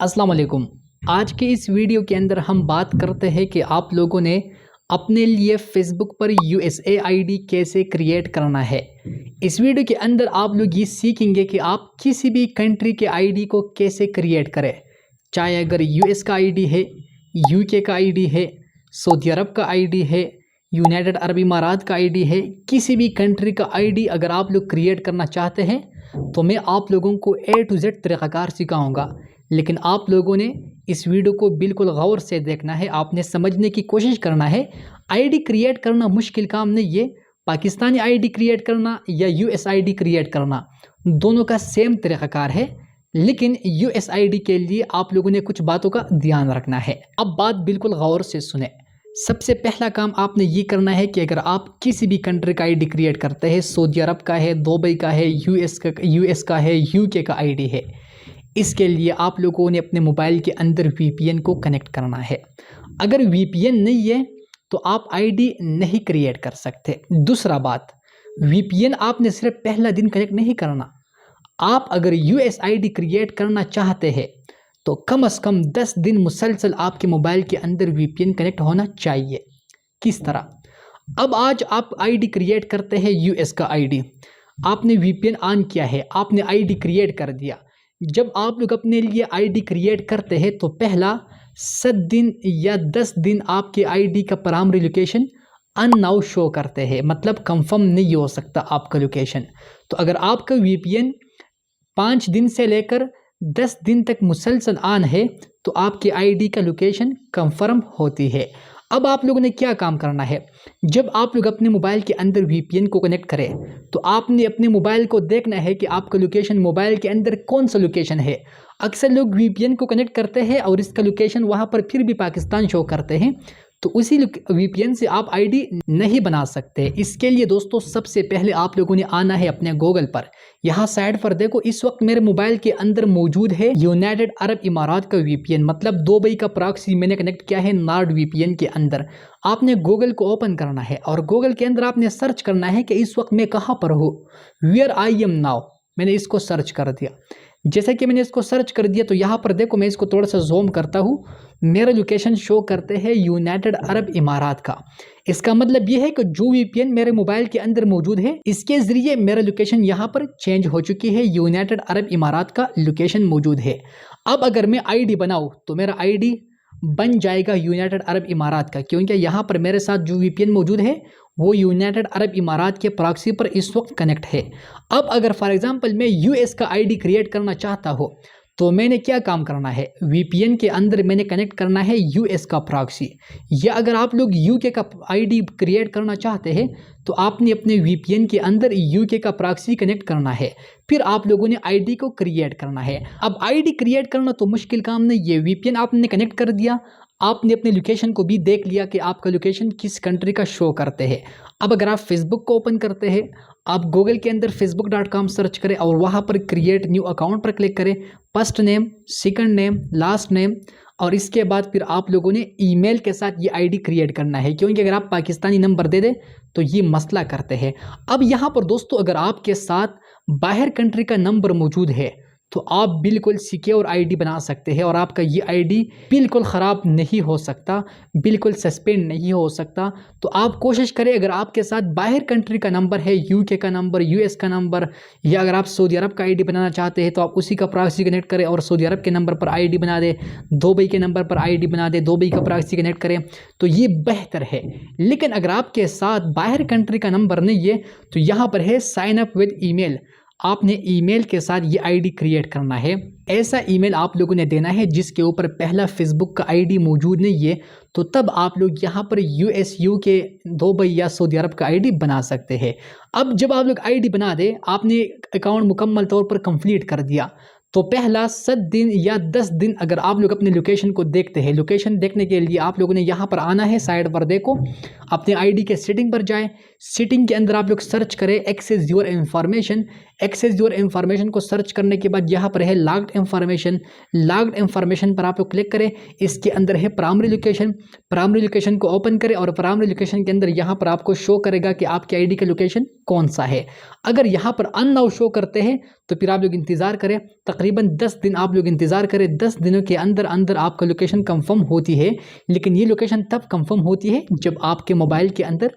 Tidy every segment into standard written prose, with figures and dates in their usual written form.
अस्सलाम वालेकुम। आज के इस वीडियो के अंदर हम बात करते हैं कि आप लोगों ने अपने लिए फेसबुक पर यूएसए आईडी कैसे क्रिएट करना है। इस वीडियो के अंदर आप लोग ये सीखेंगे कि आप किसी भी कंट्री के आईडी को कैसे क्रिएट करें, चाहे अगर यूएस का आईडी है, यूके का आईडी है, सऊदी अरब का आईडी है, यूनाइटेड अरब इमारात का आईडी है, किसी भी कंट्री का आईडी अगर आप लोग क्रिएट करना चाहते हैं तो मैं आप लोगों को A to Z तरीक़ाकार सिखाऊंगा। लेकिन आप लोगों ने इस वीडियो को बिल्कुल गौर से देखना है, आपने समझने की कोशिश करना है। आईडी क्रिएट करना मुश्किल काम नहीं है। पाकिस्तानी आईडी क्रिएट करना या यूएस आईडी क्रिएट करना दोनों का सेम तरीक़ाकार है, लेकिन यूएस आईडी के लिए आप लोगों ने कुछ बातों का ध्यान रखना है। अब बात बिल्कुल गौर से सुने। सबसे पहला काम आपने ये करना है कि अगर आप किसी भी कंट्री का आईडी क्रिएट करते हैं, सऊदी अरब का है, दुबई का है, यूएस का है, यूके का आईडी है, इसके लिए आप लोगों ने अपने मोबाइल के अंदर वीपीएन को कनेक्ट करना है। अगर वीपीएन नहीं है तो आप आईडी नहीं क्रिएट कर सकते। दूसरा बात, वीपीएन आपने सिर्फ पहला दिन कनेक्ट नहीं करना। आप अगर यूएस आईडी क्रिएट करना चाहते हैं तो कम से कम 10 दिन मुसलसल आपके मोबाइल के अंदर वीपीएन कनेक्ट होना चाहिए। किस तरह? अब आज आप आईडी क्रिएट करते हैं यूएस का आईडी, आपने वीपीएन ऑन किया है, आपने आईडी क्रिएट कर दिया। जब आप लोग अपने लिए आईडी क्रिएट करते हैं तो पहला 7 दिन या 10 दिन आपके आईडी का प्राइमरी लोकेशन अननाउ शो करते हैं, मतलब कंफर्म नहीं हो सकता आपका लोकेशन। तो अगर आपका वीपीएन 5 दिन से लेकर 10 दिन तक मुसलसल ऑन है तो आपके आईडी का लोकेशन कंफर्म होती है। अब आप लोगों ने क्या काम करना है, जब आप लोग अपने मोबाइल के अंदर वीपीएन को कनेक्ट करें तो आपने अपने मोबाइल को देखना है कि आपका लोकेशन मोबाइल के अंदर कौन सा लोकेशन है। अक्सर लोग वीपीएन को कनेक्ट करते हैं और इसका लोकेशन वहाँ पर फिर भी पाकिस्तान शो करते हैं, तो उसी वीपीएन से आप आईडी नहीं बना सकते। इसके लिए दोस्तों सबसे पहले आप लोगों ने आना है अपने गूगल पर। यहाँ साइड पर देखो, इस वक्त मेरे मोबाइल के अंदर मौजूद है यूनाइटेड अरब इमारात का वीपीएन, मतलब दुबई का प्रॉक्सी मैंने कनेक्ट किया है नॉर्ड वीपीएन के अंदर। आपने गूगल को ओपन करना है और गूगल के अंदर आपने सर्च करना है कि इस वक्त मैं कहाँ पर हूँ, वेयर आई एम नाउ। मैंने इसको सर्च कर दिया। जैसे कि मैंने इसको सर्च कर दिया तो यहाँ पर देखो, मैं इसको थोड़ा सा जूम करता हूँ, मेरा लोकेशन शो करते हैं यूनाइटेड अरब इमारात का। इसका मतलब ये है कि जो वीपीएन मेरे मोबाइल के अंदर मौजूद है इसके ज़रिए मेरा लोकेशन यहाँ पर चेंज हो चुकी है, यूनाइटेड अरब इमारात का लोकेशन मौजूद है। अब अगर मैं आईडी बनाऊँ तो मेरा आईडी बन जाएगा यूनाइटेड अरब इमारात का, क्योंकि यहाँ पर मेरे साथ जो वीपीएन मौजूद है वो यूनाइटेड अरब इमारात के प्रॉक्सी पर इस वक्त कनेक्ट है। अब अगर फॉर एग्जांपल मैं यूएस का आईडी क्रिएट करना चाहता हूँ तो मैंने क्या काम करना है, वीपीएन के अंदर मैंने कनेक्ट करना है यूएस का प्रॉक्सी। या अगर आप लोग यूके का आईडी क्रिएट करना चाहते हैं तो आपने अपने वीपीएन के अंदर यूके का प्रॉक्सी कनेक्ट करना है, फिर आप लोगों ने आईडी को क्रिएट करना है। अब आईडी क्रिएट करना तो मुश्किल काम नहीं है, वीपीएन आपने कनेक्ट कर दिया, आपने अपने लोकेशन को भी देख लिया कि आपका लोकेशन किस कंट्री का शो करते हैं। अब अगर आप फेसबुक को ओपन करते हैं, आप गूगल के अंदर facebook.com सर्च करें और वहाँ पर क्रिएट न्यू अकाउंट पर क्लिक करें, first name, second name, last name, और इसके बाद फिर आप लोगों ने ईमेल के साथ ये आईडी क्रिएट करना है, क्योंकि अगर आप पाकिस्तानी नंबर दे दें तो ये मसला करते हैं। अब यहाँ पर दोस्तों अगर आपके साथ बाहर कंट्री का नंबर मौजूद है तो आप बिल्कुल सिक्योर आईडी बना सकते हैं और आपका ये आईडी बिल्कुल ख़राब नहीं हो सकता, बिल्कुल सस्पेंड नहीं हो सकता। तो आप कोशिश करें, अगर आपके साथ बाहर कंट्री का नंबर है, यूके का नंबर, यूएस का नंबर, या अगर आप सऊदी अरब का आईडी बनाना चाहते हैं तो आप उसी का प्रॉक्सी कनेक्ट करें और सऊदी अरब के नंबर पर आईडी बना दें, दुबई के नंबर पर आईडी बना दें, दुबई का प्रॉक्सी कनेक्ट करें, तो ये बेहतर है। लेकिन अगर आपके साथ बाहर कंट्री का नंबर नहीं है तो यहाँ पर है साइन अप विद ईमेल। आपने ईमेल के साथ ये आईडी क्रिएट करना है। ऐसा ईमेल आप लोगों ने देना है जिसके ऊपर पहला फेसबुक का आईडी मौजूद नहीं है, तो तब आप लोग यहाँ पर यूएस, यूके, दुबई या सऊदी अरब का आईडी बना सकते हैं। अब जब आप लोग आईडी बना दें, आपने अकाउंट मुकम्मल तौर पर कंप्लीट कर दिया, तो पहला 7 दिन या 10 दिन अगर आप लोग अपने लोकेशन को देखते हैं, लोकेशन देखने के लिए आप लोगों ने यहाँ पर आना है, साइड पर देखो, अपने आईडी के सेटिंग पर जाएं। सेटिंग के अंदर आप लोग सर्च करें access your information. Access your information को सर्च करने के बाद यहाँ पर है लॉग्ड इन्फॉर्मेशन। लॉग्ड इन्फॉर्मेशन पर आप लोग क्लिक करें। इसके अंदर है प्राइमरी लोकेशन। प्राइमरी लोकेशन को ओपन करें और प्राइमरी लोकेशन के अंदर यहाँ पर आपको शो करेगा कि आपके आईडी का लोकेशन कौन सा है। अगर यहाँ पर अननाउ शो करते हैं तो फिर आप लोग इंतज़ार करें, तकरीबन 10 दिन आप लोग इंतज़ार करें। 10 दिनों के अंदर अंदर आपका लोकेशन कंफर्म होती है, लेकिन ये लोकेशन तब कंफर्म होती है जब आपके मोबाइल के अंदर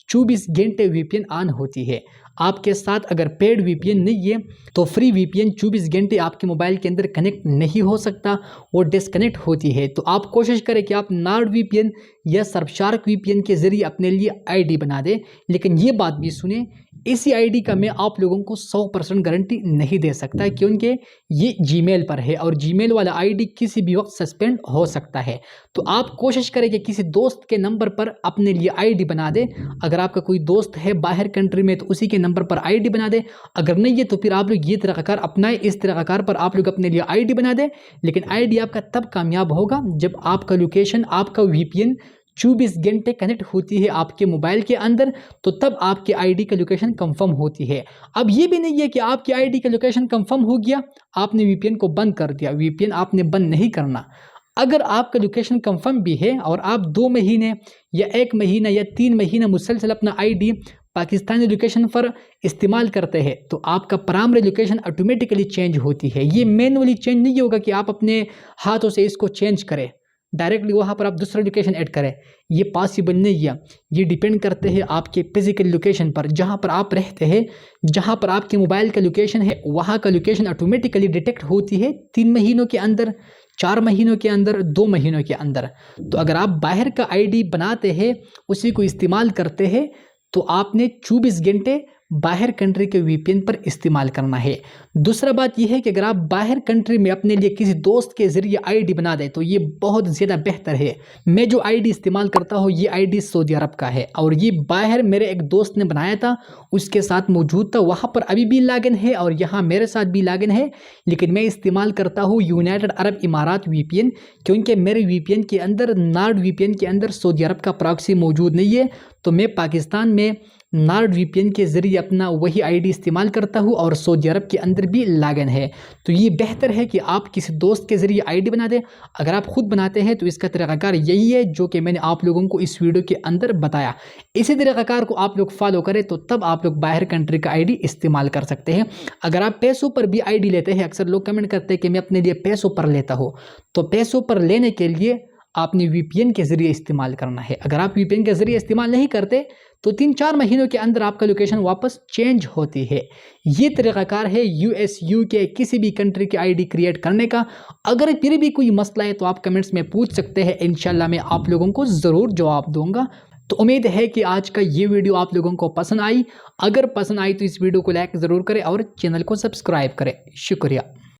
24 घंटे VPN ऑन होती है। आपके साथ अगर पेड VPN नहीं है तो फ्री VPN 24 घंटे आपके मोबाइल के अंदर कनेक्ट नहीं हो सकता, वो डिस्कनेक्ट होती है। तो आप कोशिश करें कि आप नॉर्ड VPN या सर्फशार्क VPN के ज़रिए अपने लिए ID बना दें। लेकिन ये बात भी सुने, इसी ID का मैं आप लोगों को 100% गारंटी नहीं दे सकता, क्योंकि ये Gmail पर है और Gmail वाला ID किसी भी वक्त सस्पेंड हो सकता है। तो आप कोशिश करें कि किसी दोस्त के नंबर पर अपने लिए ID बना दें। अगर आपका कोई दोस्त है बाहर कंट्री में तो उसी के नंबर पर ID बना दें। अगर नहीं है तो फिर आप लोग ये तरीक़ाकार अपनाएं, इस तरीक़ाकार पर आप लोग अपने लिए ID बना दें। लेकिन ID आपका तब कामयाब होगा जब आपका लोकेशन, आपका VPN 24 घंटे कनेक्ट होती है आपके मोबाइल के अंदर, तो तब आपके ID का लोकेशन कंफर्म होती है। अब ये भी नहीं है कि आपकी ID का लोकेशन कंफर्म हो गया, आपने VPN को बंद कर दिया। VPN आपने बंद नहीं करना। अगर आपका लोकेशन कंफर्म भी है और आप 2 महीने या 1 महीना या 3 महीना मुसलसल अपना ID पाकिस्तानी लोकेशन पर इस्तेमाल करते हैं, तो आपका प्राइमरी लोकेशन ऑटोमेटिकली चेंज होती है। ये मैनुअली चेंज नहीं होगा कि आप अपने हाथों से इसको चेंज करें, डायरेक्टली वहाँ पर आप दूसरा लोकेशन ऐड करें, ये पॉसिबल नहीं है। ये डिपेंड करते हैं आपके फिजिकल लोकेशन पर, जहाँ पर आप रहते हैं, जहाँ पर आपके मोबाइल का लोकेशन है, वहाँ का लोकेशन ऑटोमेटिकली डिटेक्ट होती है 3 महीनों के अंदर, 4 महीनों के अंदर, 2 महीनों के अंदर। तो अगर आप बाहर का ID बनाते हैं, उसी को इस्तेमाल करते हैं, तो आपने 24 घंटे बाहर कंट्री के VPN पर इस्तेमाल करना है। दूसरा बात यह है कि अगर आप बाहर कंट्री में अपने लिए किसी दोस्त के ज़रिए ID बना दें तो ये बहुत ज़्यादा बेहतर है। मैं जो ID इस्तेमाल करता हूँ ये ID सऊदी अरब का है और ये बाहर मेरे एक दोस्त ने बनाया था, उसके साथ मौजूद था। वहाँ पर अभी भी लॉगिन है और यहाँ मेरे साथ भी लॉगिन है, लेकिन मैं इस्तेमाल करता हूँ यूनाइटेड अरब इमारात VPN, क्योंकि मेरे VPN के अंदर, नॉर्ड VPN के अंदर सऊदी अरब का प्रॉक्सी मौजूद नहीं है। तो मैं पाकिस्तान में नॉर्ड VPN के ज़रिए अपना वही ID इस्तेमाल करता हूँ और सऊदी अरब के अंदर भी लॉगिन है। तो ये बेहतर है कि आप किसी दोस्त के ज़रिए ID बना दें। अगर आप खुद बनाते हैं तो इसका तरीक़ाकार यही है जो कि मैंने आप लोगों को इस वीडियो के अंदर बताया। इसी तरीक़ाकार को आप लोग फॉलो करें तो तब आप लोग बाहर कंट्री का ID इस्तेमाल कर सकते हैं। अगर आप पैसों पर भी ID लेते हैं, अक्सर लोग कमेंट करते हैं कि मैं अपने लिए पैसों पर लेता हूँ, तो पैसों पर लेने के लिए आपने VPN के ज़रिए इस्तेमाल करना है। अगर आप VPN के ज़रिए इस्तेमाल नहीं करते तो 3-4 महीनों के अंदर आपका लोकेशन वापस चेंज होती है। ये तरीक़ाकार है US, UK किसी भी कंट्री की ID क्रिएट करने का। अगर फिर भी कोई मसला है तो आप कमेंट्स में पूछ सकते हैं, इंशाल्लाह मैं आप लोगों को ज़रूर जवाब दूंगा। तो उम्मीद है कि आज का ये वीडियो आप लोगों को पसंद आई। अगर पसंद आई तो इस वीडियो को लाइक ज़रूर करें और चैनल को सब्सक्राइब करें। शुक्रिया।